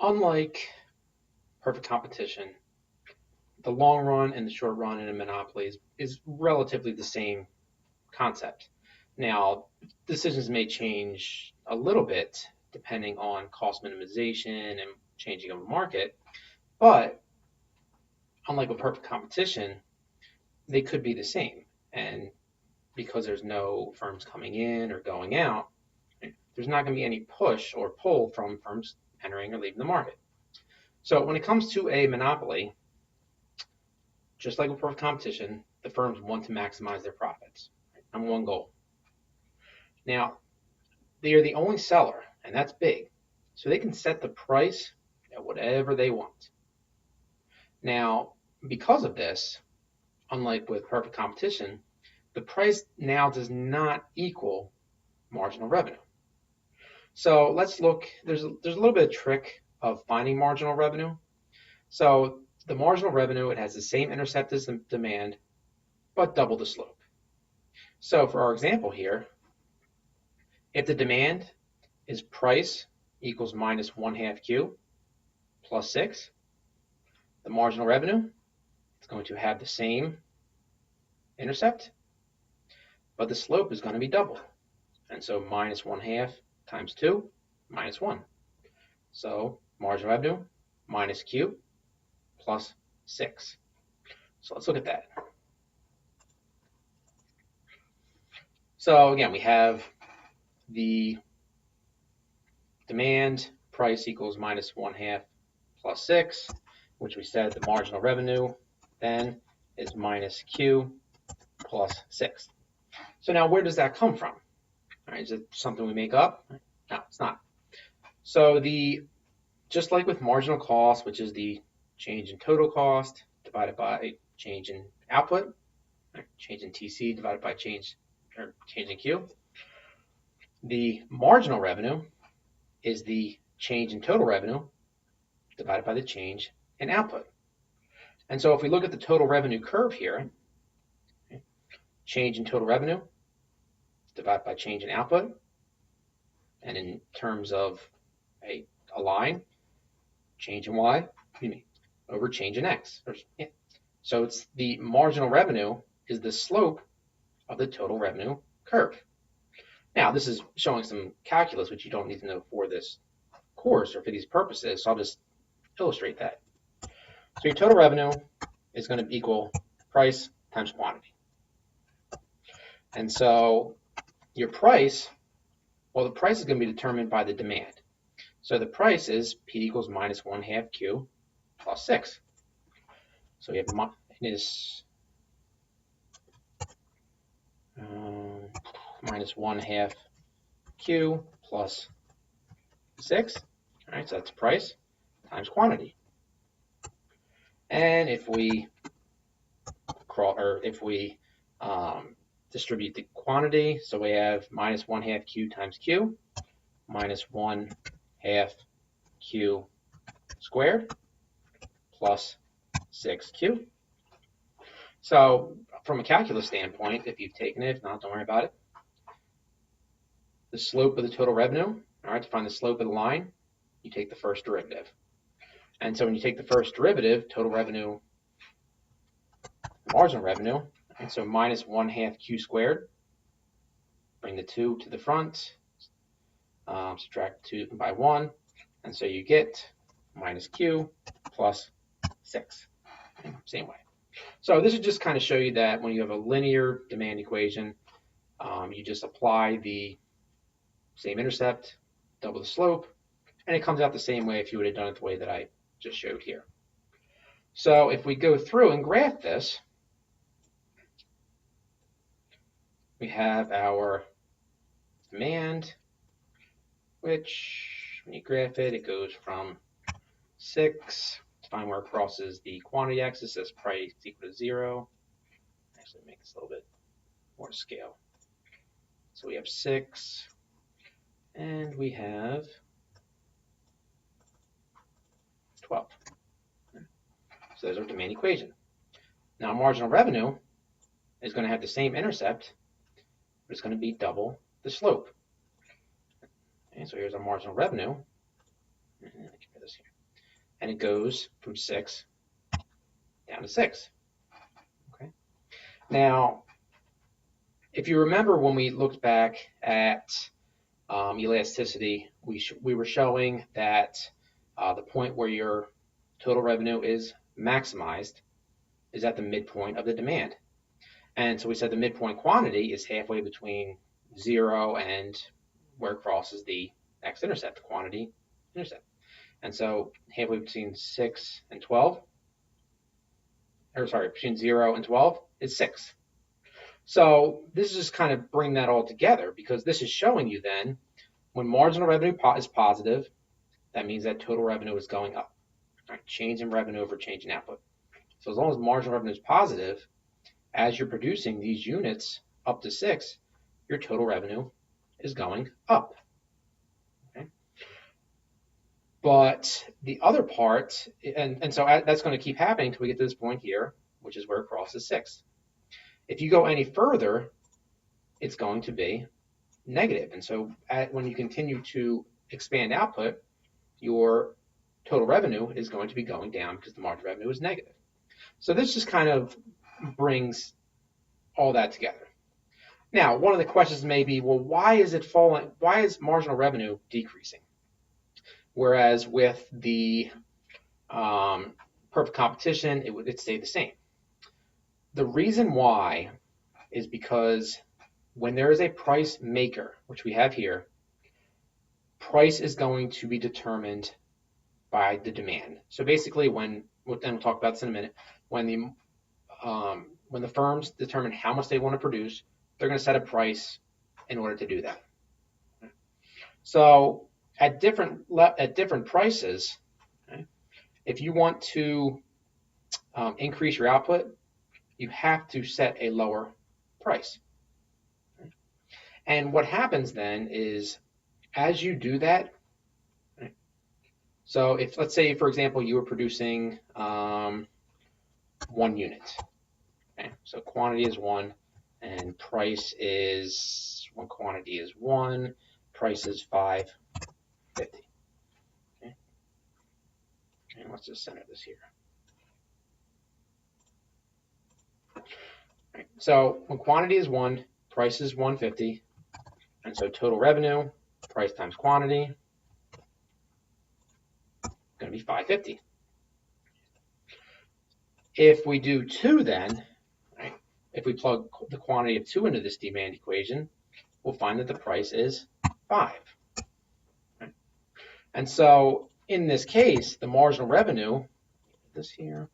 unlike perfect competition, the long run and the short run in a monopoly is relatively the same concept. Now, decisions may change a little bit depending on cost minimization and changing of the market, but unlike with perfect competition, they could be the same. And because there's no firms coming in or going out, there's not going to be any push or pull from firms entering or leaving the market. So when it comes to a monopoly, just like with perfect competition, the firms want to maximize their profits. Number one goal. Now, they are the only seller, and that's big. So they can set the price at whatever they want. Now, because of this, unlike with perfect competition, the price now does not equal marginal revenue. So let's look, there's a little bit of trick of finding marginal revenue. So the marginal revenue, it has the same intercept as the demand, but double the slope. So for our example here, if the demand is price equals minus 1/2 Q plus 6, the marginal revenue is going to have the same intercept, but the slope is going to be double. And so minus 1/2 times 2, minus 1. So marginal revenue minus Q plus 6. So let's look at that. So again, we have the demand price equals minus 1/2 plus 6, which we said the marginal revenue then is minus Q plus 6. So now where does that come from? All right, is it something we make up? No, it's not. So just like with marginal cost, which is the change in total cost divided by change in output, right, change in TC divided by change in Q, the marginal revenue is the change in total revenue divided by the change in output. And so if we look at the total revenue curve here, okay, change in total revenue divided by change in output, and in terms of a line, change in Y over change in X. So it's the marginal revenue is the slope of the total revenue curve. Now, this is showing some calculus, which you don't need to know for this course or for these purposes, so I'll just illustrate that. So your total revenue is going to equal price times quantity. And so your price, well, the price is going to be determined by the demand. So the price is P equals minus 1/2 Q plus 6. So we have minus 1/2 Q plus 6. All right, so that's price times quantity. And if we distribute the quantity, so we have minus 1/2 Q times Q minus 1/2 Q squared plus 6Q. So from a calculus standpoint, if you've taken it, if not, don't worry about it. The slope of the total revenue, all right, to find the slope of the line, you take the first derivative. And so when you take the first derivative, total revenue, marginal revenue, and so minus 1/2 Q squared, bring the 2 to the front, subtract 2 by 1, and so you get minus Q plus 6, same way. So this is just kind of show you that when you have a linear demand equation, you just apply the same intercept, double the slope, and it comes out the same way if you would have done it the way that I just showed here. So if we go through and graph this, we have our demand, which when you graph it, it goes from 6, to find where it crosses the quantity axis as price equal to 0. Actually make this a little bit more to scale. So we have 6, and we have 12. So there's our demand equation. Now marginal revenue is going to have the same intercept, but it's going to be double the slope. Okay, so here's our marginal revenue. This here. and it goes from 6 down to 6. Okay. Now, if you remember when we looked back at elasticity, we were showing that the point where your total revenue is maximized is at the midpoint of the demand. And so we said the midpoint quantity is halfway between 0 and where it crosses the x-intercept, the quantity intercept. And so halfway between 6 and 12, or sorry, between 0 and 12 is 6. So this is just kind of bring that all together, because this is showing you then when marginal revenue is positive, that means that total revenue is going up. Right? Change in revenue over change in output. So as long as marginal revenue is positive, as you're producing these units up to 6, your total revenue is going up. Okay? But the other part, and so that's going to keep happening until we get to this point here, which is where it crosses 6. If you go any further, it's going to be negative. And so when you continue to expand output, your total revenue is going to be going down because the marginal revenue is negative. So this just kind of brings all that together. Now, one of the questions may be, well, why is it falling? Why is marginal revenue decreasing? Whereas with the perfect competition, it stayed the same. The reason why is because when there is a price maker, which we have here, price is going to be determined by the demand. So basically, and we'll talk about this in a minute, when the firms determine how much they want to produce, they're going to set a price in order to do that. So at different prices, okay, if you want to increase your output, you have to set a lower price. Okay. And what happens then is, as you do that, okay, so if, let's say, for example, you were producing 1 unit. Okay, so quantity is 1, and price is, when quantity is 1, price is $5.50. Okay, and let's just center this here. Right. So when quantity is 1, price is $1.50, and so total revenue, price times quantity, going to be $5.50. If we do 2 then, right, if we plug the quantity of 2 into this demand equation, we'll find that the price is 5. Right? And so in this case, the marginal revenue, this here,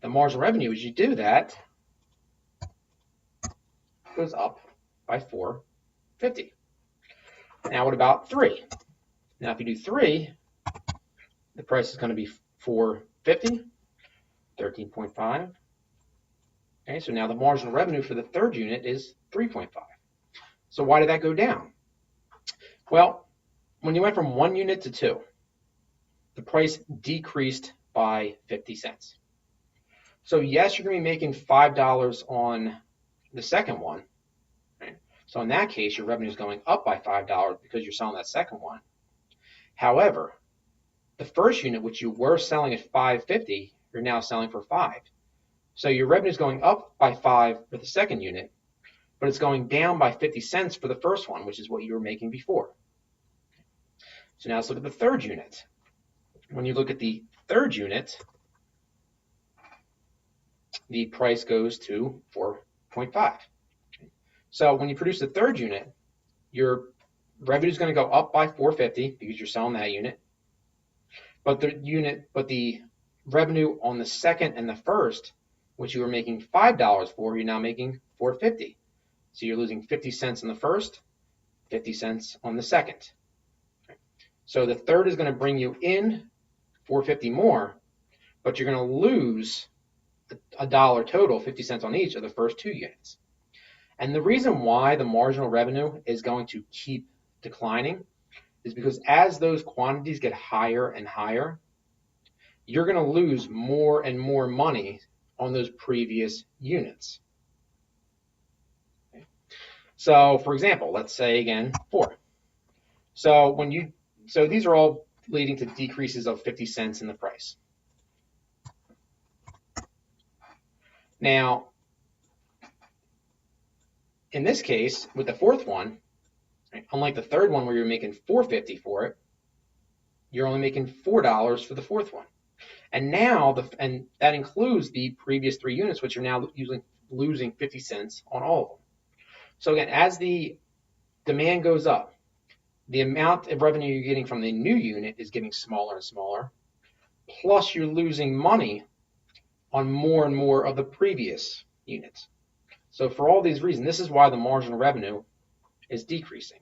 the marginal revenue, as you do that, goes up by $4.50. Now what about 3? Now if you do 3, the price is going to be $4.50, 13.5. Okay, so now the marginal revenue for the third unit is 3.5. So why did that go down? Well, when you went from 1 unit to 2, the price decreased by 50 cents. So yes, you're going to be making $5 on the second one. Right? So in that case, your revenue is going up by $5 because you're selling that second one. However, the first unit, which you were selling at $5.50, you're now selling for $5. So your revenue is going up by $5 for the second unit, but it's going down by 50 cents for the first one, which is what you were making before. So now let's look at the third unit. When you look at the third unit, the price goes to 4.5. So when you produce the third unit, your revenue is going to go up by 450 because you're selling that unit. But the revenue on the second and the first, which you were making $5 for, you're now making $4.50. So you're losing 50 cents on the first, 50 cents on the second. So the third is going to bring you in $4.50 more, but you're going to lose $1 total, 50 cents on each of the first 2 units. And the reason why the marginal revenue is going to keep declining is because as those quantities get higher and higher, you're going to lose more and more money on those previous units. Okay. So for example, let's say again 4. So these are all leading to decreases of 50 cents in the price. Now, in this case, with the fourth one, right, unlike the third one where you're making $4.50 for it, you're only making $4 for the fourth one. And now, and that includes the previous 3 units, which are now losing 50 cents on all of them. So again, as the demand goes up, the amount of revenue you're getting from the new unit is getting smaller and smaller, plus you're losing money on more and more of the previous units. So for all these reasons, this is why the marginal revenue is decreasing.